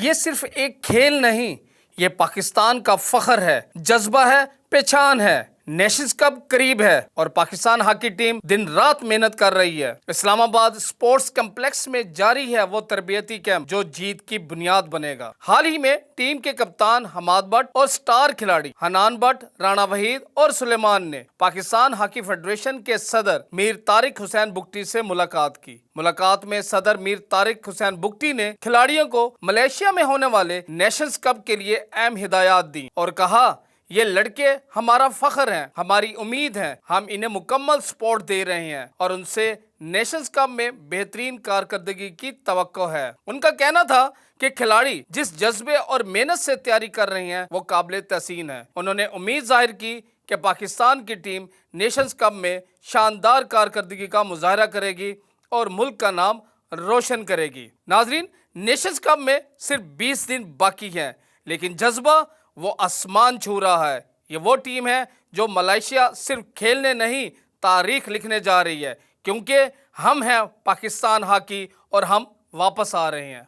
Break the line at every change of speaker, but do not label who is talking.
یہ صرف ایک کھیل نہیں، یہ پاکستان کا فخر ہے، جذبہ ہے، پہچان ہے۔ نیشنز کپ قریب ہے اور پاکستان ہاکی ٹیم دن رات محنت کر رہی ہے۔ اسلام آباد اسپورٹس کمپلیکس میں جاری ہے وہ تربیتی کیمپ جو جیت کی بنیاد بنے گا۔ حال ہی میں ٹیم کے کپتان حماد بٹ اور سٹار کھلاڑی حنان بٹ، رانا وحید اور سلیمان نے پاکستان ہاکی فیڈریشن کے صدر میر طارق حسین بگٹی سے ملاقات کی۔ ملاقات میں صدر میر طارق حسین بگٹی نے کھلاڑیوں کو ملائیشیا میں ہونے والے نیشنز کپ کے لیے اہم ہدایات دی اور کہا، یہ لڑکے ہمارا فخر ہیں، ہماری امید ہیں، ہم انہیں مکمل سپورٹ دے رہے ہیں اور ان سے نیشنز کپ میں بہترین کارکردگی کی توقع ہے۔ ان کا کہنا تھا کہ کھلاڑی جس جذبے اور محنت سے تیاری کر رہے ہیں وہ قابل تحسین ہے۔ انہوں نے امید ظاہر کی کہ پاکستان کی ٹیم نیشنز کپ میں شاندار کارکردگی کا مظاہرہ کرے گی اور ملک کا نام روشن کرے گی۔ ناظرین، نیشنز کپ میں صرف 20 دن باقی ہیں، لیکن جذبہ وہ آسمان چھو رہا ہے۔ یہ وہ ٹیم ہے جو ملائیشیا صرف کھیلنے نہیں، تاریخ لکھنے جا رہی ہے، کیونکہ ہم ہیں پاکستان ہاکی اور ہم واپس آ رہے ہیں۔